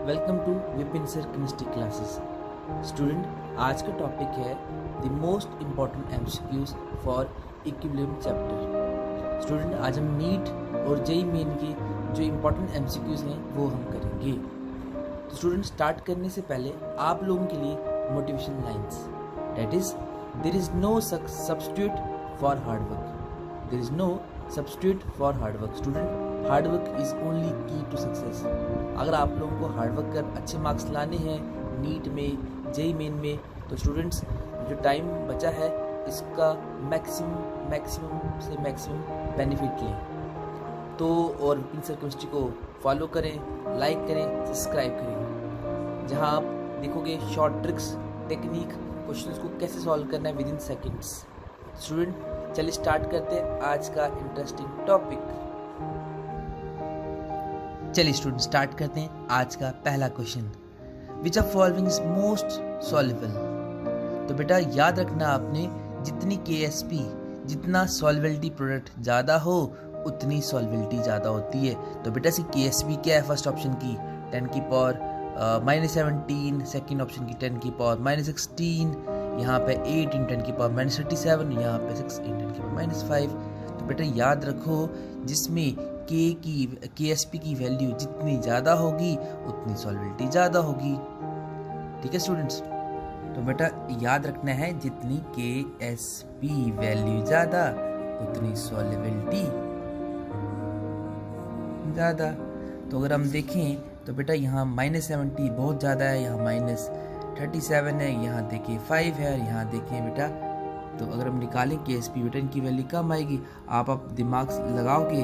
Welcome to Vipin sir chemistry classes. Student, आज का topic है the most important MCQs for equilibrium chapter. Student, आज हम नीट और जेईई मेन के जो इम्पोर्टेंट एमसीक्यूज हैं वो हम करेंगे। तो स्टूडेंट, स्टार्ट करने से पहले आप लोगों के लिए motivation lines, that is there is no substitute for hard work. There is no substitute for hard work. Student, hard work is only key to success. अगर आप लोगों को हार्ड वर्क कर अच्छे मार्क्स लाने हैं नीट में, जेईई मेन में, तो स्टूडेंट्स जो टाइम बचा है इसका मैक्सिमम से मैक्सिमम बेनिफिट लें। तो और विपिन सर केमिस्ट्री को फॉलो करें, लाइक करें, सब्सक्राइब करें, जहां आप देखोगे शॉर्ट ट्रिक्स, टेक्निक, क्वेश्चंस को कैसे सॉल्व करना है विद इन सेकेंड्स। स्टूडेंट, चलिए स्टार्ट करते हैं आज का इंटरेस्टिंग टॉपिक। चलिए स्टूडेंट, स्टार्ट करते हैं आज का पहला question. Which of following is most soluble. तो बेटा याद रखना आपने, जितनी KSP, जितना सॉल्युबिलिटी प्रोडक्ट ज़्यादा हो उतनी सॉल्युबिलिटी ज़्यादा होती है। तो बेटा सी KSP क्या है फर्स्ट ऑप्शन की 10 की पावर -17, सेकेंड ऑप्शन की 10 की पावर -16, यहाँ पे 8 इन 10 की पावर -37, यहाँ पे 6 इन 10 की पावर -5। तो बेटा याद रखो, जिसमें KSP की वैल्यू जितनी ज़्यादा होगी उतनी सॉल्युबिलिटी ज़्यादा होगी। ठीक है स्टूडेंट्स, तो बेटा याद रखना है, जितनी KSP वैल्यू ज़्यादा उतनी सॉल्युबिलिटी ज़्यादा। तो अगर हम देखें तो बेटा यहाँ -70 बहुत ज़्यादा है, यहाँ -37 है, यहाँ देखिए 5 है, और यहाँ देखिए बेटा, तो अगर हम निकालें KSP बेटा इनकी वैल्यू कम आएगी। आप दिमाग लगाओगे,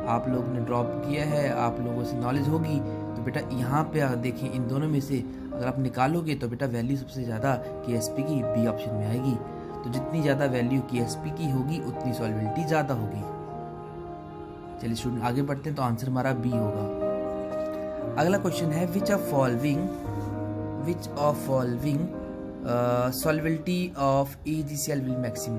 आप लोगों ने ड्रॉप किया है, आप लोगों से नॉलेज होगी, तो बेटा यहाँ पे देखें इन दोनों में से अगर आप निकालोगे तो बेटा वैल्यू सबसे ज़्यादा KSP की B ऑप्शन में आएगी। तो जितनी ज़्यादा वैल्यू KSP की होगी उतनी सॉल्युबिलिटी ज़्यादा होगी। चलिए स्टूडेंट आगे बढ़ते हैं, तो आंसर हमारा B होगा। अगला क्वेश्चन है विच of following solubility of AgCl will maximum.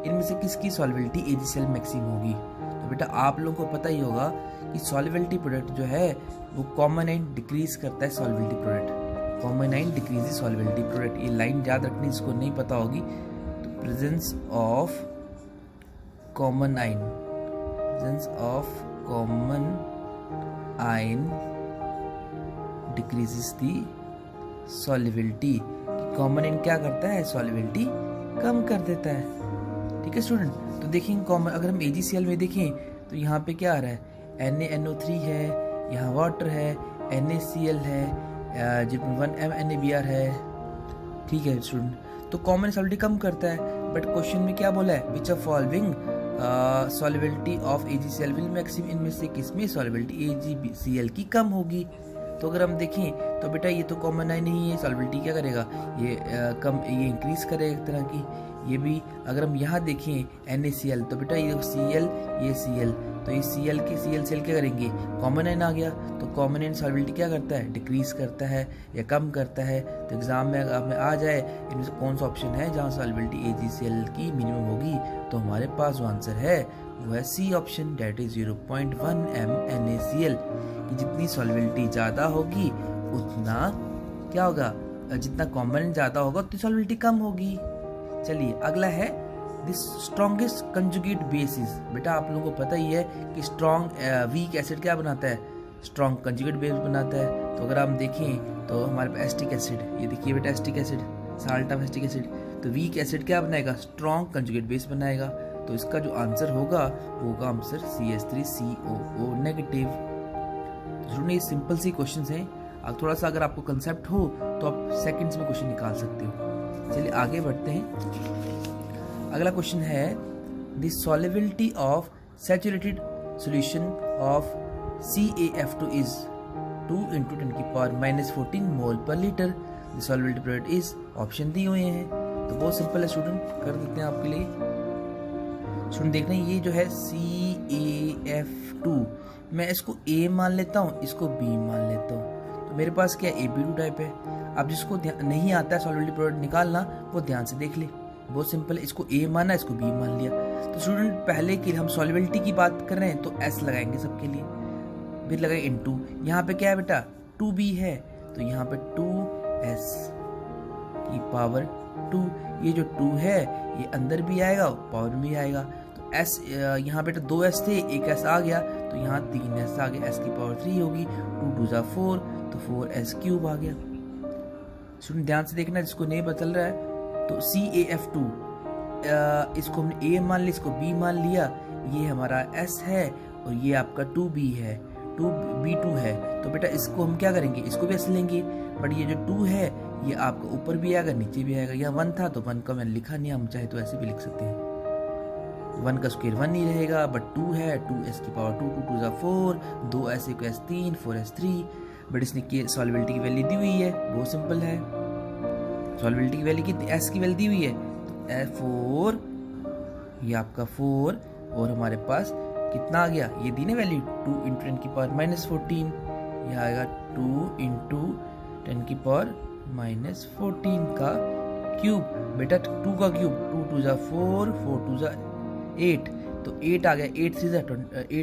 इनमें से किसकी सॉल्युबिलिटी AgCl मैक्सिमम होगी। तो बेटा आप लोगों को पता ही होगा कि सॉल्युबिलिटी प्रोडक्ट जो है वो कॉमन आयन डिक्रीज करता है solubility product. Common ion decrease solubility product, ये लाइन याद रखनी, इसको नहीं पता होगी। तो presence of common ion decreases the solubility. Common ion क्या करता है, सॉल्युबिलिटी कम कर देता है। ठीक है स्टूडेंट, तो देखें कॉमन, अगर हम AgCl में देखें तो यहाँ पे क्या आ रहा है, NaNO3 है, यहाँ वाटर है, NaCl है, जिसमें 1M-NaBr है। ठीक है स्टूडेंट, तो कॉमन सॉल्युबिलिटी कम करता है, बट क्वेश्चन में क्या बोला है, विच of following solubility of AgCl will maximum. इनमें से किसमें सॉल्युबिलिटी AgCl की कम होगी। तो अगर हम देखें तो बेटा ये तो कॉमन आयन नहीं है, सॉल्युबिलिटी क्या करेगा, ये ये इंक्रीज करेगा एक तरह की। ये भी अगर हम यहाँ देखें NaCl, तो बेटा ये Cl, ये Cl, तो ये Cl क्या करेंगे, कॉमन आयन आ गया। तो कॉमन आयन सॉल्युबिलिटी क्या करता है, डिक्रीज करता है या कम करता है। तो एग्जाम में अगर आ जाए इनमें से कौन सा ऑप्शन है जहाँ सॉल्युबिलिटी AgCl की मिनिमम होगी, तो हमारे पास जो आंसर है वो है C option, that is 0.1 m NaCl। कि जितनी सॉल्युबिलिटी ज़्यादा होगी उतना क्या होगा, जितना कॉमन ज़्यादा होगा उतनी सॉल्युबिलिटी कम होगी। चलिए अगला है दिस स्ट्रॉन्गेस्ट कंजुगेट बेसिस। बेटा आप लोगों को पता ही है कि वीक एसिड क्या बनाता है, स्ट्रॉन्ग कंजुगेट बेस बनाता है। तो अगर हम देखें तो हमारे पास एस्टिक एसिड, ये देखिए बेटा acetic acid, salt of acetic acid, तो वीक एसिड क्या बनाएगा, स्ट्रॉन्ग कंजुगेट बेस बनाएगा। तो इसका जो आंसर होगा वो होगा आंसर CH3COO नेगेटिव। ये सिंपल सी क्वेश्चन हैं, अब थोड़ा सा अगर आपको कंसेप्ट हो तो आप सेकंड्स में क्वेश्चन निकाल सकते हो। चलिए आगे बढ़ते हैं। अगला क्वेश्चन है the solubility of saturated solution of CaF2 is 2 × 10 की पावर -14 मोल पर litre. The solubility product is, option दिए हुए हैं। तो बहुत सिंपल है स्टूडेंट, कर देते हैं आपके लिए। स्टूडेंट देखना ये जो है CaF2, मैं इसको A मान लेता हूँ, इसको B मान लेता हूँ। तो मेरे पास क्या AB2 टाइप है। अब जिसको नहीं आता है सॉल्युबिलिटी प्रोडक्ट निकालना, वो ध्यान से देख ले, बहुत सिंपल है। इसको A माना, इसको B मान लिया। तो स्टूडेंट पहले की हम सॉल्युबिलिटी की बात कर रहे हैं तो S लगाएंगे सबके लिए, फिर लगाए इनटू, यहाँ पे क्या है बेटा 2B है, तो यहाँ पे 2s की पावर 2, ये जो 2 है ये अंदर भी आएगा पावर में भी आएगा, तो s यहाँ पे तो 2s थे, एक s आ गया तो यहाँ 3s आ गया, s की पावर 3 होगी, 2 2 जा 4 तो 4s क्यूब आ गया। स्टूडेंट ध्यान से देखना, जिसको नहीं पता चल रहा है तो CAF2 इसको हमने A मान लिया, इसको B मान लिया, ये हमारा S है और ये आपका 2B है, 2B2 है, तो बेटा इसको हम क्या करेंगे, इसको भी S लेंगे, बट ये जो 2 है ये आपका ऊपर भी आएगा नीचे भी आएगा, यहाँ 1 था तो 1 का मैंने लिखा नहीं, हम चाहे तो ऐसे भी लिख सकते हैं, 1 का स्क्वायर 1 ही रहेगा, बट 2 है, 2s की पावर 2, 2 2 जा 4, 2s = s 3, 4s 3, बट इसने की सॉल्युबिलिटी की वैल्यू दी हुई है, बहुत सिंपल है, सॉल्युबिलिटी की वैल्यू कितनी, s की वैल्यू दी हुई है, तो 4, ये आपका 4 और हमारे पास कितना आ गया, ये दी ना वैल्यू 2 × 10 की पावर -14, ये आएगा 2 × 10 की पावर -14 का क्यूब, बेटा 2 का क्यूब, 2 2 जा 4, 4 2 जा 8, तो 8 आ गया, 8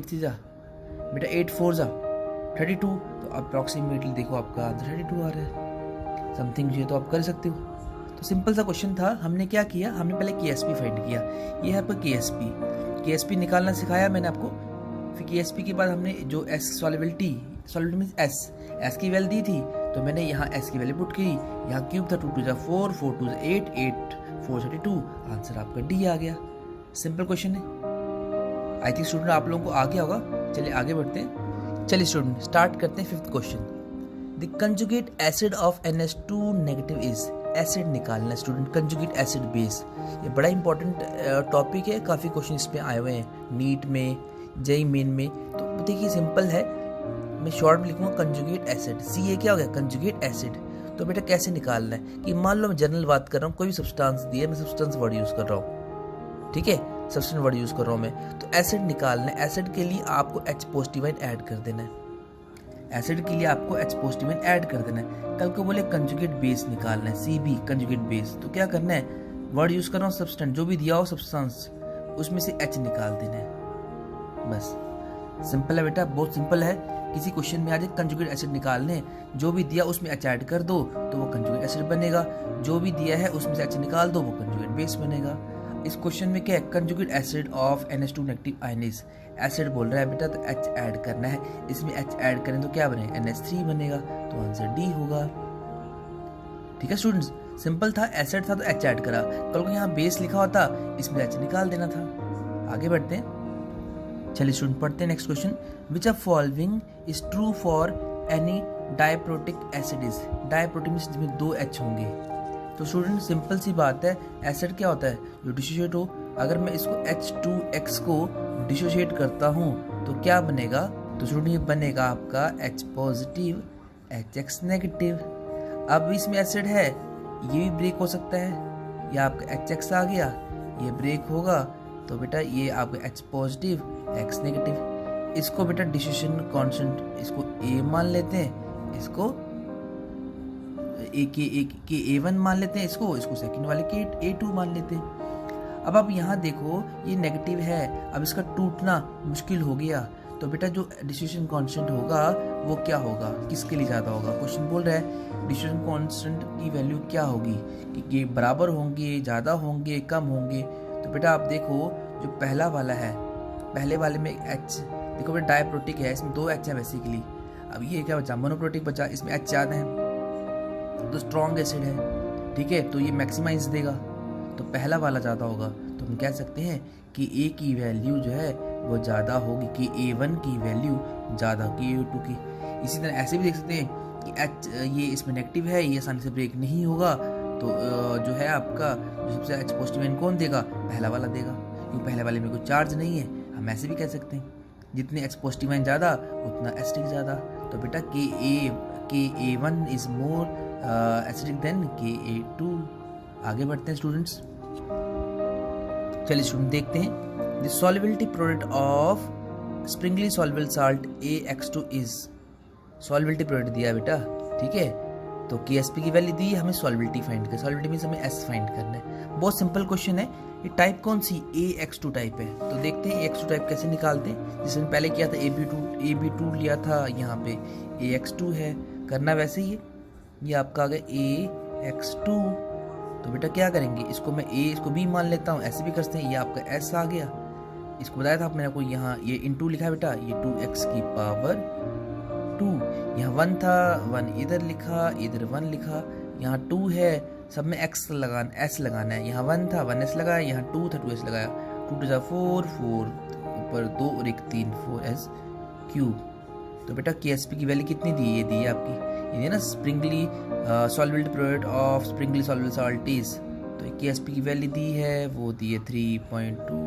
3 जा बेटा 8 4 जा 32, तो अप्रॉक्सीमेटली देखो आपका आंसर 32 आ रहा है, समथिंग ये तो आप कर सकते हो। तो सिंपल सा क्वेश्चन था, हमने क्या किया, हमने पहले KSP फाइंड किया, ये है आपका KSP निकालना सिखाया मैंने आपको, फिर KSP के बाद हमने जो S सॉल्युबिलिटी मींस S की वैल्यू दी थी, तो मैंने यहाँ S की वैल्यू पुट की, यहाँ क्यूब था 2 2 जा 4, 4 2 जा 8, 8 4 32, आंसर आपका D आ गया। सिंपल क्वेश्चन है, आई थिंक स्टूडेंट आप लोगों को आ गया होगा। चलिए आगे बढ़ते हैं। चलिए स्टूडेंट स्टार्ट करते हैं 5th question. The conjugate acid of NH2 negative is, acid निकालना स्टूडेंट, कंजुगेट एसिड बेस, ये बड़ा इंपॉर्टेंट टॉपिक है, काफ़ी क्वेश्चन इस पे आए हुए हैं नीट में, जेईई मेन में। तो देखिए सिंपल है, मैं शॉर्ट में लिखूंगा कंजुगेट एसिड, CA क्या हो गया, कंजुगेट एसिड। तो बेटा कैसे निकालना है कि मान लो मैं जनरल बात कर रहा हूँ, कोई भी सब्सटेंस दिया, मैं सब्सटेंस वर्ड यूज़ कर रहा हूँ, ठीक है, सब्सटेंस वर्ड यूज़ कर रहा हूँ मैं, तो एसिड निकालना है। एसिड के लिए आपको H पॉजिटिव ऐड कर देना है, एसिड के लिए आपको H पॉजिटिव ऐड कर देना है। कल को बोले कंजुगेट बेस निकालना है, CB कंजुगेट बेस, तो क्या करना है, वर्ड यूज़ कर रहा हूँ सब्सटेंस, जो भी दिया हो सब्सटेंस उसमें से H निकाल देना है, बस सिंपल है बेटा, बहुत सिंपल है। किसी क्वेश्चन में आ जाए कंजुगेट एसिड निकालने, जो भी दिया उसमें H ऐड कर दो तो वो कंजुगेट एसिड बनेगा, जो भी दिया है उसमें से H निकाल दो वो कंजुगेट बेस बनेगा। इस क्वेश्चन में क्या है, conjugate acid of NH2 negative ions, acid बोल रहा है बेटा तो H ऐड करना है, इसमें H ऐड करें तो क्या बनेगा, NH3 बनेगा, तो आंसर D होगा। ठीक है स्टूडेंट्स, सिंपल था, एसिड था तो H ऐड करा, कल को यहाँ बेस लिखा होता इसमें H निकाल देना था। आगे बढ़ते हैं, चलिए स्टूडेंट पढ़ते हैं next question. Which of following is true for any diprotic acid is, diprotic means जिसमें 2 H होंगे। तो स्टूडेंट सिंपल सी बात है, एसिड क्या होता है, जो डिसोशिएट हो, अगर मैं इसको H2X को डिसोशिएट करता हूँ तो क्या बनेगा, तो स्टूडेंट ये बनेगा आपका H पॉजिटिव HX नेगेटिव। अब इसमें एसिड है, ये भी ब्रेक हो सकता है, या आपका HX आ गया, ये ब्रेक होगा, तो बेटा ये आपका H पॉजिटिव X नेगेटिव। इसको बेटा डिसोसिएशन कांस्टेंट इसको A मान लेते हैं, इसको A1 मान लेते हैं, इसको सेकंड वाले के A2 मान लेते हैं। अब आप यहाँ देखो ये नेगेटिव है, अब इसका टूटना मुश्किल हो गया, तो बेटा जो डिसोसिएशन कांस्टेंट होगा वो क्या होगा, किसके लिए ज़्यादा होगा। क्वेश्चन बोल रहा है डिसोसिएशन कांस्टेंट की वैल्यू क्या होगी, कि ये बराबर होंगे, ज़्यादा होंगे, कम होंगे। तो बेटा आप देखो जो पहला वाला है, पहले वाले में H देखो बेटा डाइप्रोटिक है, इसमें 2 H है बेसिकली। अब ये क्या बचा, मोनोप्रोटिक बचा, इसमें H ज़्यादा है तो स्ट्रॉन्ग एसिड है, ठीक है, तो ये मैक्सिमाइज देगा, तो पहला वाला ज़्यादा होगा। तो हम कह सकते हैं कि A की वैल्यू जो है वो ज़्यादा होगी, कि A1 की वैल्यू ज़्यादा की A2 की। इसी तरह ऐसे भी देख सकते हैं कि H ये इसमें नेगेटिव है, ये आसानी से ब्रेक नहीं होगा, तो जो है आपका जो सबसे H पॉजिटिव कौन देगा, पहला वाला देगा, क्योंकि पहले वाले में कोई चार्ज नहीं है। हम ऐसे भी कह सकते हैं जितने H पॉजिटिव ज़्यादा उतना एसिडिक ज़्यादा। तो बेटा A1 is more acidic then Ka2। आगे बढ़ते हैं स्टूडेंट्स, चलिए स्टूडेंट देखते हैं the solubility product of Sprüngli soluble salt AX2 is, solubility product दिया बेटा, ठीक है, तो KSP की वैल्यू दी, हमें सॉल्युबिलिटी फाइंड कर, सॉल्युबिलिटी मींस हमें S फाइंड करना है। बहुत सिंपल क्वेश्चन है। ये टाइप कौन सी, AX2 टाइप है, तो देखते हैं AX2 टाइप कैसे निकालते हैं। जिसने पहले किया था AB2 लिया था, यहाँ पे AX2 है, करना वैसे ही है। ये आपका आ गया AX2। तो बेटा क्या करेंगे, इसको मैं A इसको B मान लेता हूँ, ऐसे भी कर सकते हैं। ये आपका S आ गया, इसको बताया था आप मैंने आपको, यहाँ ये इंटू लिखा है बेटा, ये 2x की पावर 2। यहाँ 1 था, 1 इधर लिखा, इधर 1 लिखा, यहाँ 2 है, सब में x लगाना, s लगाना है। यहाँ 1 था, 1s लगाया, यहाँ 2 था, 2s लगाया। 2 2 4, 4 ऊपर 2 और 1 3, 4s क्यूब। तो बेटा KSP की वैल्यू कितनी दी, ये दी है आपकी, ये ना sparingly soluble product of sparingly soluble salt is. तो KSP की वैल्यू दी है, वो दी है 3.2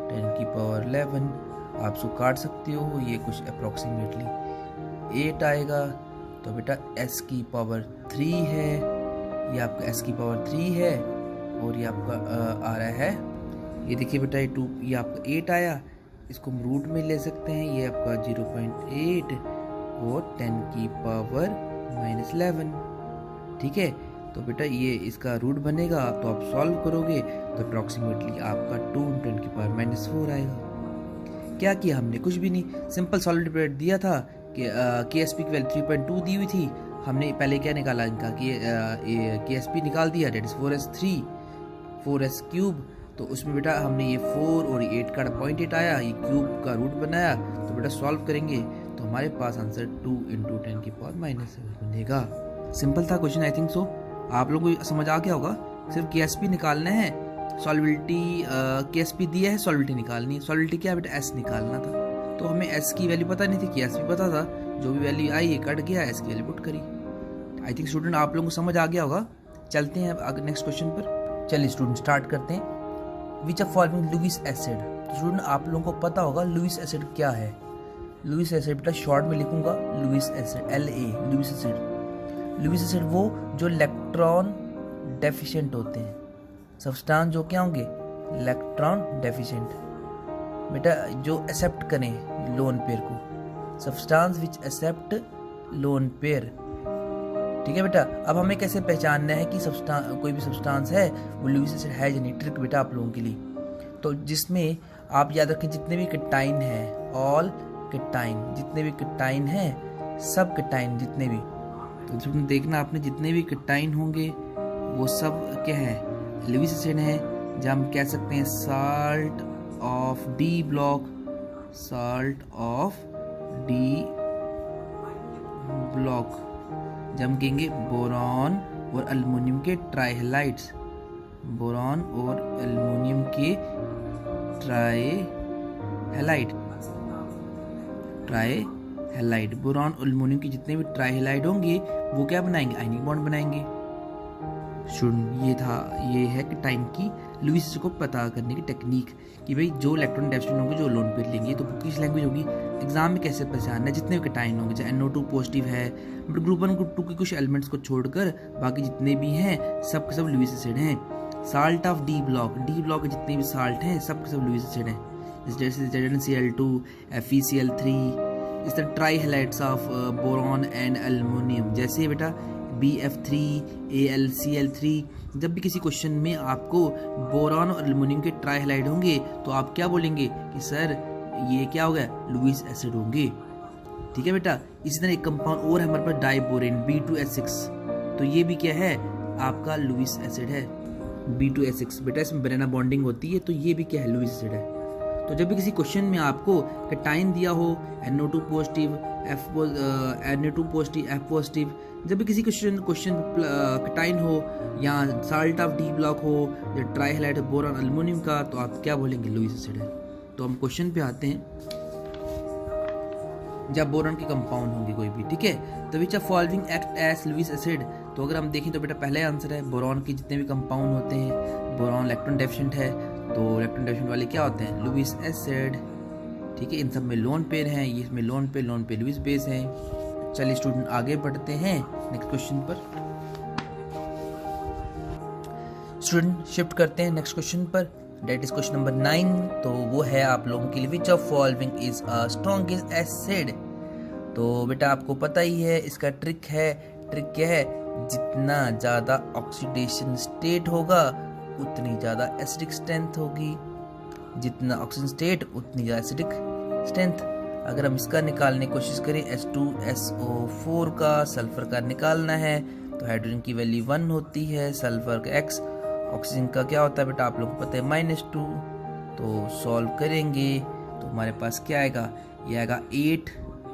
10 की पावर 11। आप इसको काट सकते हो, ये कुछ अप्रोक्सीमेटली 8 आएगा। तो बेटा S की पावर 3 है, ये आपका S की पावर 3 है, और ये आपका आ रहा है, ये देखिए बेटा ये 2, ये आपका 8 आया, इसको हम रूट में ले सकते हैं, ये आपका 0.8 और 10 की पावर -11। ठीक है, तो बेटा ये इसका रूट बनेगा, तो आप सॉल्व करोगे तो अप्रॉक्सीमेटली आपका 2 × 10 की पावर -4 आएगा। क्या किया हमने, कुछ भी नहीं, सिंपल सॉल्वेबल प्रोडक्ट दिया था कि KSP की वैल्यू 3.2 दी हुई थी, हमने पहले क्या निकाला इनका कि KSP निकाल दिया, date is 4s3 4s cube. तो उसमें बेटा हमने ये 4 और 8 का 0.8 आया, ये क्यूब का रूट बनाया। तो बेटा सॉल्व करेंगे तो हमारे पास आंसर 2 × 10 की पावर -7 बनेगा। सिंपल था क्वेश्चन, आई थिंक सो आप लोगों को समझ आ गया होगा। सिर्फ KSP निकालना है, सॉल्वेबिलिटी KSP दिया है, सॉल्वेबिलिटी निकालनी है। सॉल्वेबिलिटी क्या बेटा, S निकालना था, तो हमें S की वैल्यू पता नहीं थी, KSP पता था, जो भी वैल्यू आई ये कट गया, S की वैल्यू पुट करी। आई थिंक स्टूडेंट आप लोगों को समझ आ गया होगा। चलते हैं अब नेक्स्ट क्वेश्चन पर। चलिए स्टूडेंट स्टार्ट करते हैं। Which of following Lewis acid. तो स्टूडेंट आप लोगों को पता होगा लुईस एसिड क्या है। लुईस एसिड बेटा शॉर्ट में लिखूंगा Lewis acid, LA Lewis acid. Lewis acid वो जो इलेक्ट्रॉन डेफिशिएंट होते हैं, सब्सटेंस जो क्या होंगे, इलेक्ट्रॉन डेफिशिएंट बेटा, जो एक्सेप्ट करें लोन पेयर को, substance which accept lone pair. ठीक है बेटा, अब हमें कैसे पहचानना है कि कोई भी सब्सटेंस है वो लुईस एसिड है या नहीं। ट्रिक बेटा आप लोगों के लिए, तो जिसमें आप याद रखें जितने भी केटाइन है, ऑल केटाइन, जितने भी केटाइन है, सब केटाइन जितने भी, तो तुम देखना आपने जितने भी केटाइन होंगे वो सब क्या है, लुईस एसिड है। जब हम कह सकते हैं salt of D block, salt of D block. जब हम कहेंगे बोरॉन और एल्युमिनियम के ट्राइहेलाइड्स, बोरॉन और एल्युमिनियम के ट्राइहेलाइड, बोरॉन और एल्युमिनियम के जितने भी ट्राइहेलाइड होंगे वो क्या बनाएंगे, आयनिक बॉन्ड बनाएंगे। ये है कि टाइम की लुईस एसिड को पता करने की टेक्निक कि भाई जो इलेक्ट्रॉन डेफिशिएंट होंगे, जो लोन पेयर लेंगे, तो किस लैंग्वेज होगी, एग्जाम में कैसे पहचानना है। जितने भी केटाइन होंगे, चाहे NO2 पॉजिटिव है, बट ग्रुप 1 ग्रुप 2 के कुछ एलिमेंट्स को छोड़कर बाकी जितने भी हैं सब के सब लुईस एसिड हैं। साल्ट ऑफ D ब्लॉक, के जितने भी साल्ट हैं सब के सब लुईस एसिड हैं, जैसे ZnCl2, FeCl3। इस तरह ट्राइहेलाइड्स ऑफ बोरॉन एंड एल्युमिनियम, जैसे बेटा BF3, AlCl3। जब भी किसी क्वेश्चन में आपको बोरॉन और एल्युमिनियम के ट्राइहेलाइड होंगे तो आप क्या बोलेंगे कि सर ये क्या हो गया, लुईस एसिड होंगे। ठीक है बेटा, इसी तरह एक कंपाउंड और है हमारे पास डाइबोरेन B2S6, तो ये भी क्या है आपका लुईस एसिड है, B2S6 बेटा, इसमें बनाना बॉन्डिंग होती है, तो ये भी क्या है, लुईस एसिड है। तो जब भी किसी क्वेश्चन में आपको केटाइन दिया हो, NO2 positive, Na2 positive, F positive, जब भी किसी क्वेश्चन केटाइन हो या साल्ट ऑफ D ब्लॉक हो या ट्राइहेलाइड बोरॉन एल्युमिनियम का, तो आप क्या बोलेंगे, लुईस एसिड है। तो हम क्वेश्चन पे आते हैं, जब बोरॉन के कंपाउंड होंगे कोई भी, ठीक है, तो which of following act as Lewis acid. तो अगर हम देखें तो बेटा पहला आंसर है बोरॉन के जितने भी कंपाउंड होते हैं, बोरॉन इलेक्ट्रॉन डेफिशिएंट है, तो इलेक्ट्रॉन डेफिशिएंट वाले क्या होते हैं, लुईस एसिड। ठीक है, इन सब में लोन पेयर हैं, ये इसमें लोन पेयर लुईस बेस हैं। चलिए स्टूडेंट आगे बढ़ते हैं नेक्स्ट क्वेश्चन पर। स्टूडेंट शिफ्ट करते हैं नेक्स्ट क्वेश्चन पर, डेट इज क्वेश्चन नंबर 9। तो वो है आप लोगों के लिए, विच of following is a strongest acid. तो बेटा आपको पता ही है इसका ट्रिक क्या है, जितना ज़्यादा ऑक्सीडेशन स्टेट होगा उतनी ज़्यादा एसिडिक स्ट्रेंथ होगी, जितना ऑक्सीजन स्टेट उतनी ज़्यादा एसिडिक स्ट्रेंथ। अगर हम इसका निकालने की कोशिश करें, H2SO4 का, सल्फर का निकालना है, तो हाइड्रोजन की वैल्यू 1 होती है, सल्फर का x, ऑक्सीजन का क्या होता है बेटा आप लोगों को पता है -2। तो सॉल्व करेंगे तो हमारे पास क्या आएगा, ये आएगा 8,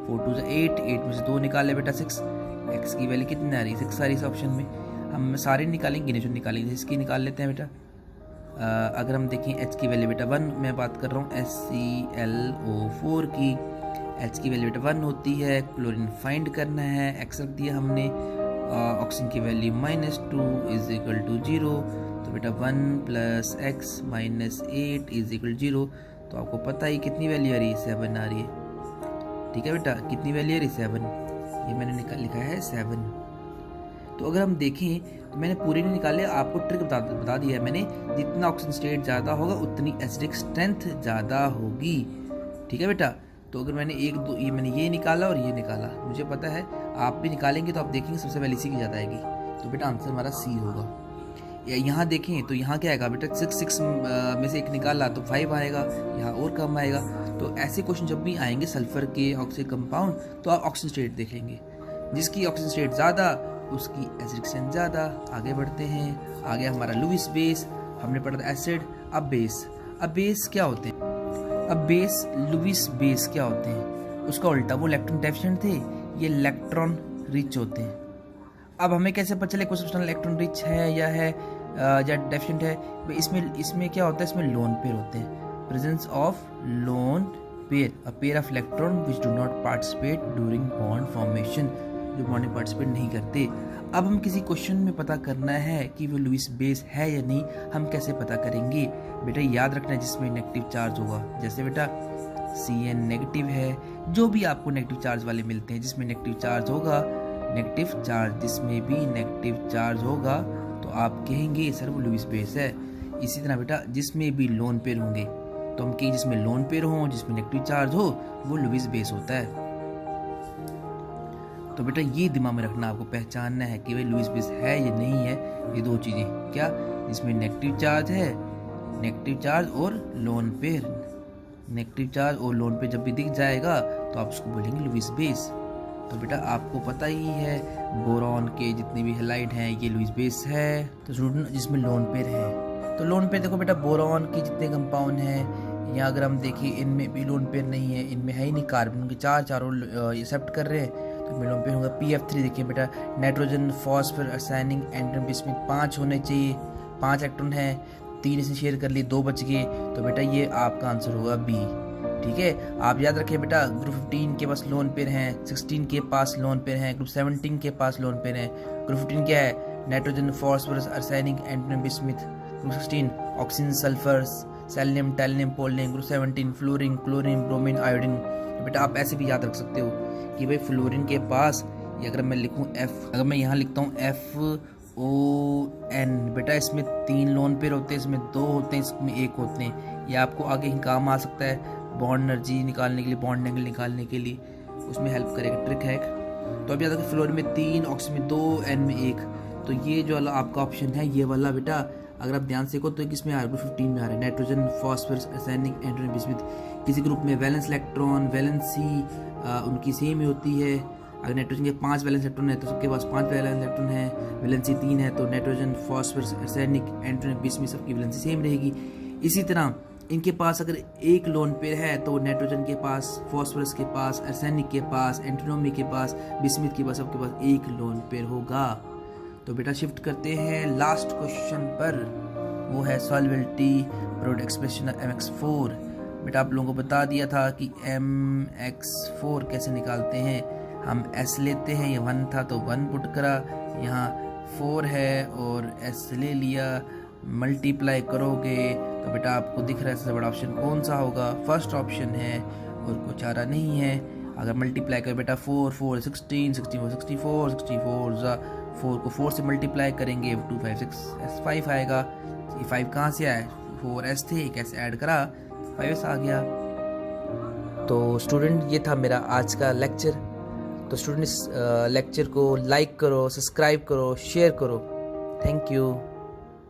4 2 8, 8 में से 2 निकाले बेटा 6, x की वैल्यू कितनी आ रही है 6 आ रही है इस ऑप्शन में। हम सारे निकालेंगे, जो निकालेंगे इसकी निकाल लेते हैं बेटा। अगर हम देखें h की वैल्यू बेटा 1, मैं बात कर रहा हूँ HClO4 की, h की वैल्यू बेटा 1 होती है, क्लोरीन फाइंड करना है, x रख दिया हमने, ऑक्सीजन की वैल्यू -2 इज इक्वल टू 0, तो बेटा 1 + x -8 इज इक्वल 0। तो आपको पता ही कितनी वैल्यू आ रही है, 7 आ रही है। ठीक है बेटा, कितनी वैल्यू आ रही है 7, ये मैंने लिखा है 7। तो अगर हम देखें तो मैंने पूरे नहीं निकाले, आपको ट्रिक बता दिया है मैंने, जितना ऑक्सीजन स्टेट ज़्यादा होगा उतनी एसिडिक स्ट्रेंथ ज़्यादा होगी। ठीक है बेटा, तो अगर मैंने मैंने ये निकाला और ये निकाला, मुझे पता है आप भी निकालेंगे तो आप देखेंगे सबसे पहले इसी की ज़्यादा आएगी, तो बेटा आंसर हमारा सी होगा। यहाँ देखें तो यहाँ क्या आएगा बेटा 6 में से 1 निकाला तो 5 आएगा, यहाँ और कम आएगा। तो ऐसे क्वेश्चन जब भी आएंगे सल्फर के ऑक्सीजन कंपाउंड, तो आप ऑक्सीजन स्टेट देखेंगे, जिसकी ऑक्सीजन स्टेट ज़्यादा उसकी एसिडिक स्ट्रेंथ ज़्यादा। आगे बढ़ते हैं, आगे हमारा लुईस बेस, हमने पढ़ा था एसिड। अब बेस क्या होते हैं, अब बेस लुईस बेस क्या होते हैं, उसका उल्टा, वो इलेक्ट्रॉन डेफिशिएंट थे, ये इलेक्ट्रॉन रिच होते हैं। अब हमें कैसे पता चले कोई सब्सटेंस इलेक्ट्रॉन रिच है या डेफिशिएंट है, इसमें क्या होता है, इसमें लोन पेयर होते हैं, presence of lone pair, a pair of electron which do not participate during bond formation, जो बॉन्ड में पार्टिसिपेट नहीं करते। अब हम किसी क्वेश्चन में पता करना है कि वो लुईस बेस है या नहीं, हम कैसे पता करेंगे बेटा, याद रखना है जिसमें नेगेटिव चार्ज होगा, जैसे बेटा Cn नेगेटिव है, जो भी आपको नेगेटिव चार्ज वाले मिलते हैं, जिसमें नेगेटिव चार्ज होगा, नेगेटिव चार्ज जिसमें भी नेगेटिव चार्ज होगा तो आप कहेंगे सर वो लुईस बेस है। इसी तरह बेटा जिसमें भी लोन पेयर होंगे तो हम कहेंगे जिसमें लोन पेयर हो, जिसमें नेगेटिव चार्ज हो, वो लुईस बेस होता है। तो बेटा ये दिमाग में रखना, आपको पहचानना है कि भाई लुईस बेस है या नहीं है, ये दो चीजें, क्या, जिसमें नेगेटिव चार्ज है, नेगेटिव चार्ज और लोन पेयर, नेगेटिव चार्ज और लोन पेयर जब भी दिख जाएगा तो आप उसको बोलेंगे लुईस बेस। तो बेटा आपको पता ही है बोरॉन के जितने भी हैलाइड हैं ये लुईस बेस है। तो स्टूडेंट जिसमें लोन पेयर है, तो लोन पेयर देखो बेटा बोरॉन के जितने कंपाउंड हैं, या अगर हम देखें इनमें भी लोन पेयर नहीं है, इनमें है ही नहीं, कार्बन उनके चारों एक्सेप्ट कर रहे हैं, तो इनमें लोन पेयर होगा। PF3 देखिए बेटा, नाइट्रोजन, फॉस्फोरस, आर्सेनिक, एंड्रोजन, बिस्मिथ 5 होने चाहिए, 5 इलेक्ट्रॉन है, 3 इसने शेयर कर लिए, 2 बच गए, तो बेटा ये आपका आंसर होगा बी। ठीक है, आप याद रखें बेटा ग्रुप 15 के पास लोन पेयर हैं, 16 के पास लोन पेयर हैं, ग्रुप 17 के पास लोन पेयर हैं। ग्रुप 15 क्या है, नाइट्रोजन, फॉस्फोरस, आर्सेनिक, एंड्रोजन, bismuth. Group 16 oxygen, sulphur, selenium, tellurium, polonium. Group 17 fluorine, chlorine, bromine, iodine. तो बेटा आप ऐसे भी याद रख सकते हो कि भाई फ्लोरीन के पास, ये अगर मैं लिखूँ F, अगर मैं यहाँ लिखता हूँ FON, बेटा इसमें 3 लोन पेयर होते हैं, इसमें 2 होते हैं, इसमें 1 होते हैं। ये आपको आगे ही काम आ सकता है बॉन्ड एनर्जी निकालने के लिए, बॉन्ड एंगल निकालने के लिए, उसमें हेल्प करेगा, ट्रिक है। तो अब याद रखें फ्लोरीन में 3, ऑक्सीजन में 2, N में 1। तो ये जो वाला आपका ऑप्शन है, ये वाला बेटा अगर आप ध्यान से देखो तो किसमें आ रहा है, ग्रुप 15 में आ रहा है, नाइट्रोजन, फॉस्फोरस, आर्सेनिक, एंड्रोजन, बिस्मिथ। किसी ग्रुप में वैलेंस इलेक्ट्रॉन, वैलेंसी उनकी सेम ही होती है। अगर नाइट्रोजन के 5 वैलेंस इलेक्ट्रॉन है तो सबके पास 5 वैलेंस इलेक्ट्रॉन है, वैलेंसी 3 है, तो नाइट्रोजन, फॉस्फोरस, आर्सेनिक, एंड्रोजन, बिस्मिथ सबकी वैलेंसी सेम रहेगी। इसी तरह इनके पास अगर 1 लोन पेयर है तो नाइट्रोजन के पास, फॉस्फोरस के पास, आर्सेनिक के पास, एंटीनोमी के पास, बिस्मिथ के पास, सबके पास 1 लोन पेयर होगा। तो बेटा शिफ्ट करते हैं लास्ट क्वेश्चन पर, वो है सॉल्युबिलिटी प्रोडक्ट एक्सप्रेशन MX4। बेटा आप लोगों को बता दिया था कि MX4 कैसे निकालते हैं, हम S लेते हैं, ये 1 था तो 1 पुट करा, यहाँ 4 है और S ले लिया, मल्टीप्लाई करोगे तो बेटा आपको दिख रहा है सबसे बड़ा ऑप्शन कौन सा होगा, फर्स्ट ऑप्शन है और कोई चारा नहीं है। अगर मल्टीप्लाई करें बेटा 4 4 16 64 64 64 4 को 4 से मल्टीप्लाई करेंगे 2 5 6 S5 आएगा। ये 5 कहाँ से आया, 4S थे, एक S ऐड करा 5S आ गया। तो स्टूडेंट ये था मेरा आज का लेक्चर। तो स्टूडेंट इस लेक्चर को लाइक करो, सब्सक्राइब करो, शेयर करो। Thank you.